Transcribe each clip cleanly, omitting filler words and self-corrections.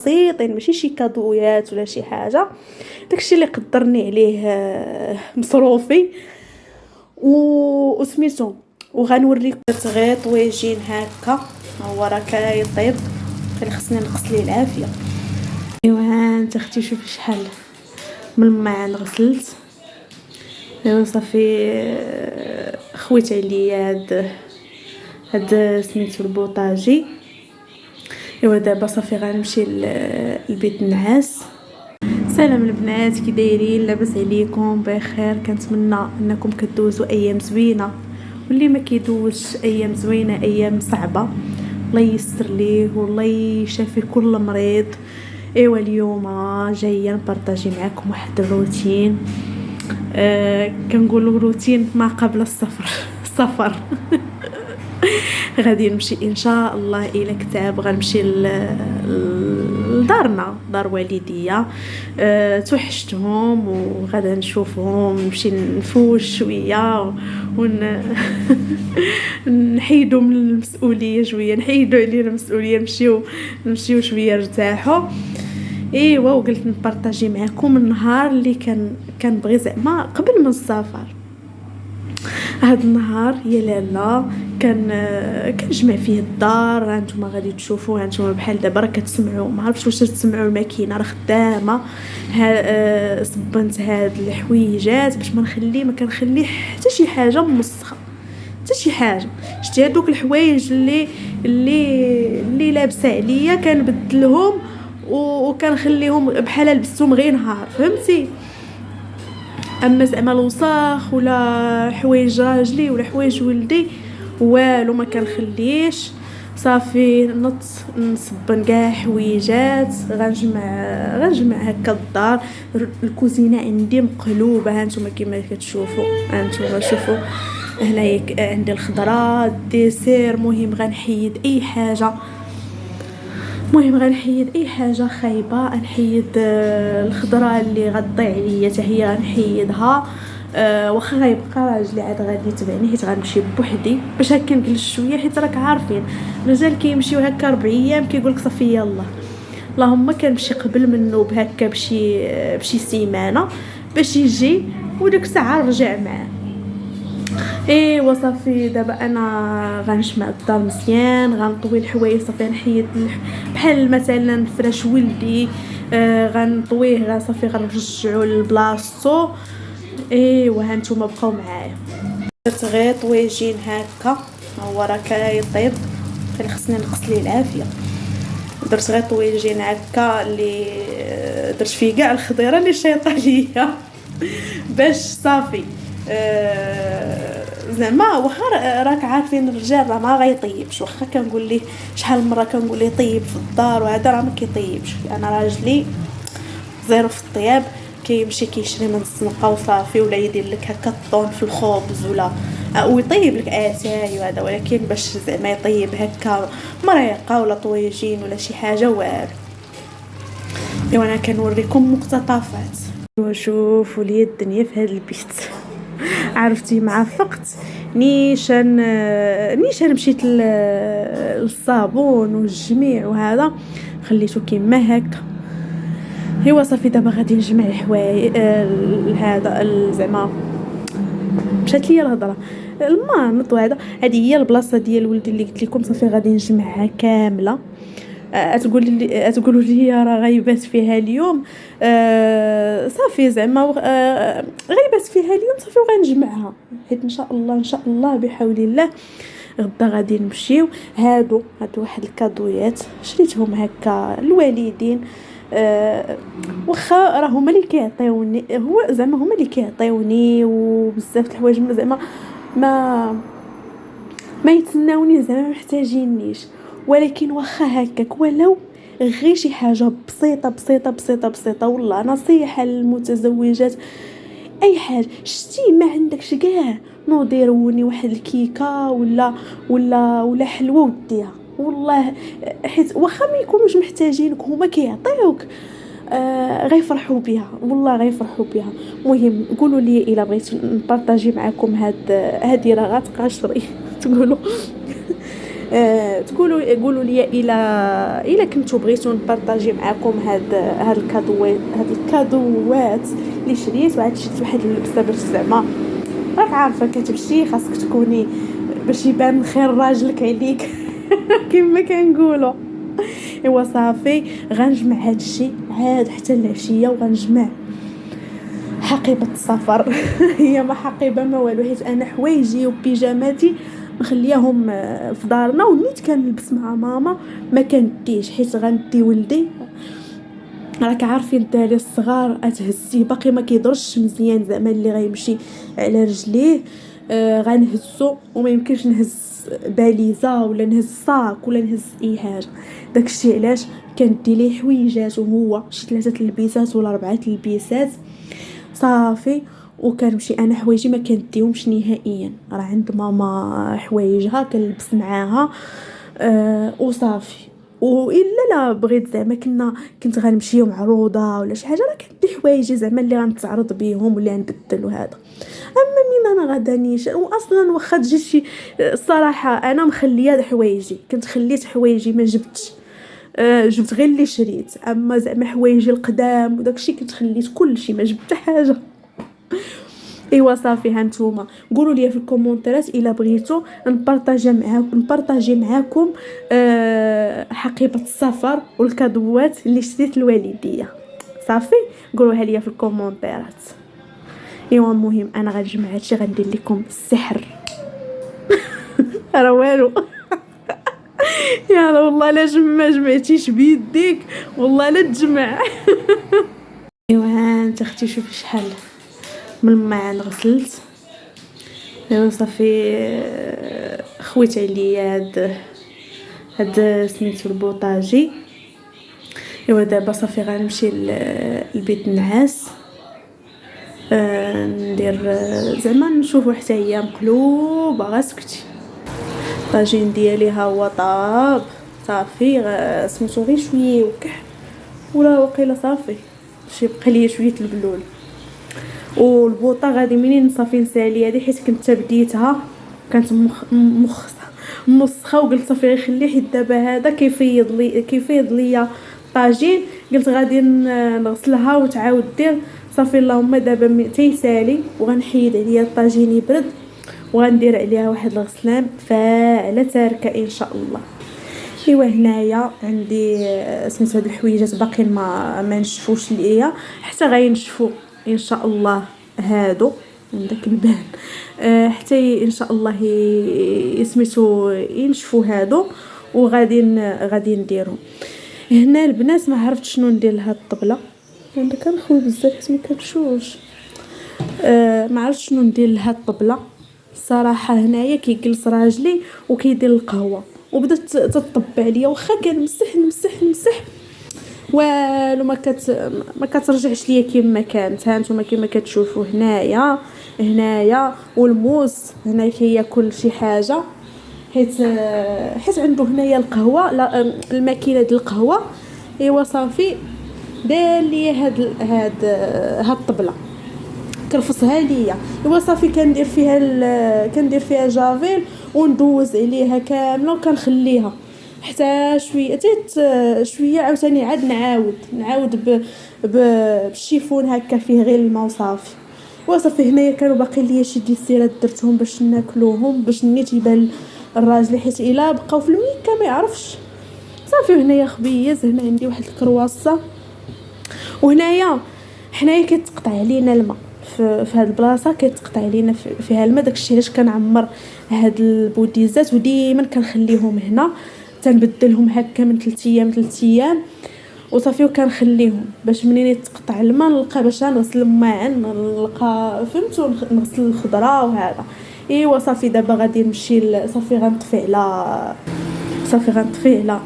بسيطين، ماشي شي كادويات ولا شي حاجه. داكشي اللي قدرني عليه مصروفي وسميتو. وغنوريكم غير طويجين هكا. هو راه كيطيب، خلي خصني نقص ليه العافيه. ايوا ها انت اختي شوفي شحال من الماعن غسلت. ايوا صافي خويت عليا هاد سميتو البوطاجي. ايوا دابا صافي غنمشي لبيت النعاس. سلام البنات، كي دايرين؟ لاباس عليكم؟ بخير؟ كنتمنى انكم كدوزوا ايام زوينه، واللي ما كيدوزش ايام زوينه ايام صعبه الله ييسر ليه والله يشافي كل مريض. ايوا اليوم جايه نبارطاجي معكم واحد الروتين. كنقولوا روتين ما قبل السفر. غادي نمشي ان شاء الله الى كتاب. غنمشي لدارنا، دار والديا. توحشتهم وغادا نشوفهم، نمشي نفوش شويه نحيدوا من المسؤوليه شويه، نحيدوا علينا المسؤوليه، نمشيو شويه نرتاحوا. ايوا وقلت نبارطاجي معكم النهار اللي كنبغي زعما قبل من السفر. هاد النهار يا لالا كنجمع فيه الدار. هانتوما غادي تشوفوا، هانتوما بحال دابا راه كتسمعوا، ما عرفتش واش تسمعوا الماكينه راه خدامه. صبنت هاد الحويجات باش ما كنخلي حتى شي حاجه موسخه، حتى شي حاجه. شتي هذوك الحوايج اللي لابسه عليا كنبدلهم وكنخليهم بحال لبستهم غير نهار، فهمتي؟ اما زعما الوساخ ولا حوايج راجلي ولا حوايج ولدي والو ما كنخليش. صافي نصبن كاع حويجات. غنجمع هكا الدار. الكوزينه عندي مقلوبه، هانتوما كما كتشوفوا. هانتوما شوفوا هنايا عندي الخضره، الديسير. مهم غنحيد اي حاجه، خايبه. نحيد الخضره اللي غتضيع عليا حتى هي غنحيدها. واخا غيبقى راجلي عاد غادي يتبعني حيت غنمشي بوحدي باش هكا نجلس شويه، حيت راك عارفين الرجال كيمشيو هكا 4 ايام كيقولك صافي يلا. اللهم كنمشي قبل منه بهكا بشي سيمانه باش يجي وديك الساعه نرجع معاه. ايوا صافي دابا انا غنجمع الدار مزيان، غنطوي الحوايج. صافي نحيد بحال مثلا فراش ولدي، غنطويه صافي غنرجعو لبلاصتو. ايوا هانتوما بقاو معايا. درت غير طويجين هكا. هو راه كيطيب، خلي خصني نقص ليه العافيه. درت غير طويجين هكا اللي درت فيه كاع الخضيره اللي شايطه ليا باش صافي زعما. واخا راك عارفين الرجال راه ما غيطيبش، واخا كنقول ليه شحال مره كنقول ليه طيب في الدار وهذا راه ما كيطيبش. انا راجلي زيرو في الطياب، كيمشي كيشري من الزنقه وصافي، ولا يدير لك هكا الطون في الخبز ولا ويطيب لك اتاي وهذا، ولكن باش زعما يطيب هكا مريقه ولا طويجين ولا شي حاجه والو. ايوا انا كنوريكم مقتطفات. وشوفوا لي الدنيا في هذا البيت. عرفتي مع فقت نيشان مشيت للصابون والجميع وهذا خليته كيما هكا. هو صافي دابا غادي نجمع الحوايج. هذا زعما مشات ليا الهضره المانط، وهذا هذه هي البلاصه ديال ولدي اللي قلت لكم. صافي غادي نجمعها كامله. تقولوا لي راه غيبات فيها اليوم. صافي زعما غيبات فيها اليوم صافي وغنجمعها، حيت ان شاء الله بحول الله غدا غادي نمشيو. هادو واحد الكادويات شريتهم هكا الوالدين. واخا راه هما اللي كيعطيوني، هما اللي كيعطيوني وبزاف الحوايج زعما ما يتسناوني، زعما ما محتاجينيش. ولكن واخا هكاك ولو غير شي حاجه بسيطه والله نصيحه للمتزوجات. اي حاجه شتي ما عندكش كاع نوضي روني واحد الكيكه ولا حلوه وديها والله، حيت واخا ما يكونوش محتاجينك هما كيعطيوك. غيفرحوا بها والله، غيفرحوا بها. المهم قولوا لي الا بغيت نبارطاجي معكم هذه راه غتبقى شري تقولوا قولوا لي الى كنتو بغيتو نبارطاجي معكم هاد الكادوات اللي شريت. وعاد شفت واحد اللبسه باش زعما راك عارفه كتمشي خاصك تكوني باش يبان خير راجلك عليك كما كنقولوا. ايوا صافي غنجمع هادشي عاد حتى العشيه وغنجمع حقيبه السفر هي ما حقيبه ما والو، حيت انا حوايجي وبيجاماتي مخلياهم في دارنا، ونيت كنلبس مع ماما ما كنديش حيت غندي ولدي راك عارفين الدراري الصغار اتهزيه باقي ما كيضرش مزيان زعما اللي غيمشي على رجليه غنهزو وما يمكنش نهز باليزه ولا نهز صاك ولا نهز اي حاجه. داكشي علاش كندي ليه حويجات وهو شي 3 لبيسات ولا 4 لبيسات صافي، وكنمشي انا حوايجي ما كنديهمش نهائيا، راه عند ماما حوايجها كنلبس معاها وصافي. والا لا بغيت زعما كنت غنمشيو معروضه ولا شي حاجه راه كندي حوايجي زعما اللي غنتعرض بيهم ولا نبدل وهذا. اما من انا غدا نيشان واصلا واخا تجي شي الصراحه انا مخليه حوايجي، كنت خليت حوايجي ما جبتش جبت غير اللي شريت، اما زعما حوايجي القدام وداكشي كنت خليت كلشي ما جبت حاجه. ايوا صافي هانتوما قولوا لي في الكومونتيرات الا بغيتو نبارطاجي معاكم حقيبه السفر والكادوات اللي شريت الوالديه. صافي قولوها لي في الكومونتيرات. ايوا المهم انا غنجمع هادشي غندير لكم السحر راه والو يا والله لا جمعتيش بيديك والله لا تجمع ايوا انت اختي شوفي شحال من الماعن غسلت. ايوا صافي خويت عليا هاد سميتو البوطاجي. ايوا دابا صافي غنمشي لبيت النعاس ندير زعما نشوفوا حتى هي مقلوبه غاسكتي. الطاجين ديالي ها هو طاب صافي سميتو غير شويه وكح ولا وقيله صافي شي بقى لي شويه البلول. والبوطه غادي منين صافي نسالي هذه حيت كنت بديتها كانت مسخه وقلت صافي غير خليه حيت دابا هذا كيفيض ليا الطاجين. قلت غادي نغسلها وتعاود دير صافي. اللهم دابا تيسالي وغنحيد عليا الطاجين يبرد وغندير عليها واحد الغسلان فاعله تاركه ان شاء الله. ايوا هنايا عندي سميت هاد الحويجات باقيين ما نشفوش ليا حتى غينشفوا ان شاء الله هادو من داك البان حتى ان شاء الله سميتو ينشفوا هادو وغادي نديرهم. هنا البنات ما عرفت شنو ندير لهاد الطبله انا كنخوي بزاف حيت ما كنشوفش ما عرفتش شنو ندير لهاد الطبله صراحه. هنايا كيجلس راجلي وكيدير القهوه وبدات تطب عليا واخا كنمسح والو ما كترجعش ليا كما كانت. ها نتوما كما كتشوفوا هنايا والموس هنا كياكل شي حاجه حيت عنده هنايا القهوه لا الماكينه ديال القهوه. ايوا صافي دار لي هاد الطبله كرفصها ليا. ايوا صافي كندير فيها جافيل وندوز عليها كامله وكنخليها حتى شويه عاوتاني عاد نعاود بالشيفون هكا فيه غير الماء وصافي. وصافي هنايا كانوا باقي ليا شي ديسيرات درتهم باش ناكلوهم باش نيت يبان الراجل حيت الا بقاو في الميكا ما يعرفش. صافي هنايا خبيز هنا عندي واحد الكرواسه وهنايا حنايا كيتقطع علينا الماء في هاد البلاصه كيتقطع علينا فيها الماء. داكشي علاش كنعمر هاد البوديزات وديما كنخليهم هنا تنبدلهم هكا من 3 ايام وصافي وكنخليهم باش منين يتقطع الماء نلقى باش نغسل الماعن نلقى فهمتوا نغسل الخضره وهذا. ايوا صافي دابا غادي نمشي صافي غنطفي على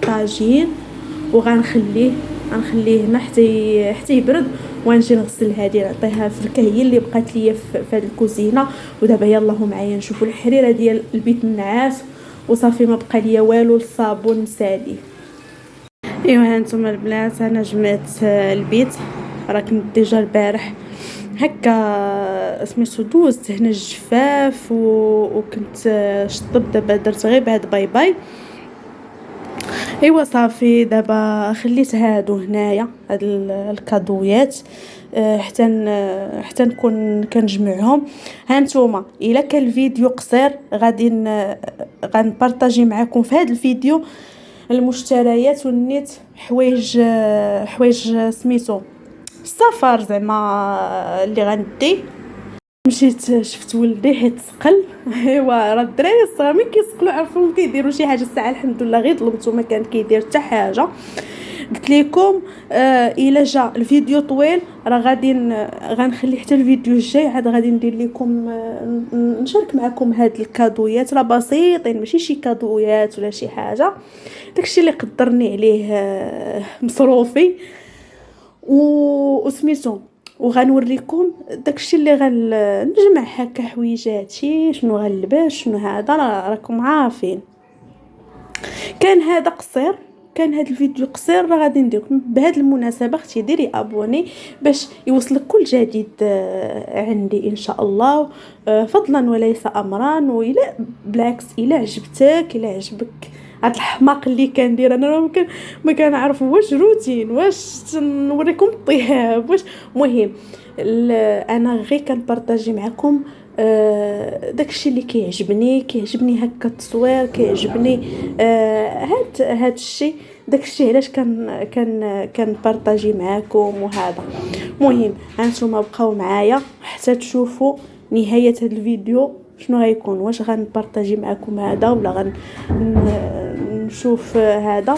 طاجين وغنخليه هنا حتى يبرد ونجي نغسل هذه نعطيها فركه هي اللي بقات ليا في هذه الكوزينه. ودابا يلاه معايا نشوفوا الحريره ديال البيت النعاس وصافي ما بقى ليا والو الصابون نساليه. ايوا هانتوما البنات انا جمعت البيت راه كنت ديجا البارح هكا سميتو دوزت هنا الجفاف وكنت شطب. دابا درت غير بعد باي باي. ايوا صافي دابا خليت هادو هنايا هاد الكادويات حتى نكون كنجمعهم. هانتوما الا كان الفيديو قصير غنبارطاجي معكم في هاد الفيديو المشتريات والنيت حوايج سميتو السفر زعما اللي غندي. مشيت شفت ولدي حيت ثقل. ايوا راه الدراري الصغار ملي كيسقلوا عرفوا كيديروا شي حاجه الساعه الحمد لله غير ظلمتو ما كان كيدير حتى حاجه. قلت لكم الا جا الفيديو طويل راه غنخلي حتى الفيديو الجاي عاد غادي ندير لكم نشارك معكم هاد الكادويات راه بسيطين ماشي شي كادويات ولا شي حاجه. داكشي اللي قدرني عليه مصروفي وسميتو وغنوريكم داكشي اللي غنجمع هكا حويجاتي شنو غنلبس شنو هذا راكم عارفين. كان هذا قصير كان هذا الفيديو قصير راه غادي نديركم بهذه المناسبه اختي ديري ابوني باش يوصلك كل جديد عندي ان شاء الله فضلا وليس امرا. وإلا بالعكس الا عجبتك الا عجبك هاد الحماق اللي كندير انا ممكن ما كنعرف واش روتين واش نوريكم الطياب واش مهم. انا غير كنبارطاجي معكم داكشي اللي كيعجبني هكا التصوير كيعجبني هاد الشيء داكشي علاش كان بارطاجي معكم. وهذا مهم هانتوما بقاو معايا حتى تشوفوا نهايه هاد الفيديو شنو غيكون واش غنبارطاجي معكم هذا ولا نشوف هذا.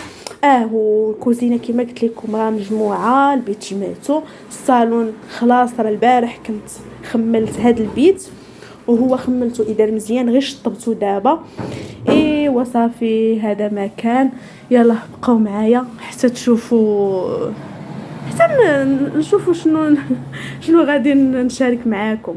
والكوزينه كما قلت لكم راه مجموعه البيت جمعته. الصالون خلاص راه البارح كنت خملت هذا البيت وهو خملته ادار مزيان غير شطبته دابا. ايوا صافي هذا ما كان. يلا بقاو معايا حتى تشوفوا حتى نشوفوا شنو غادي نشارك معاكم.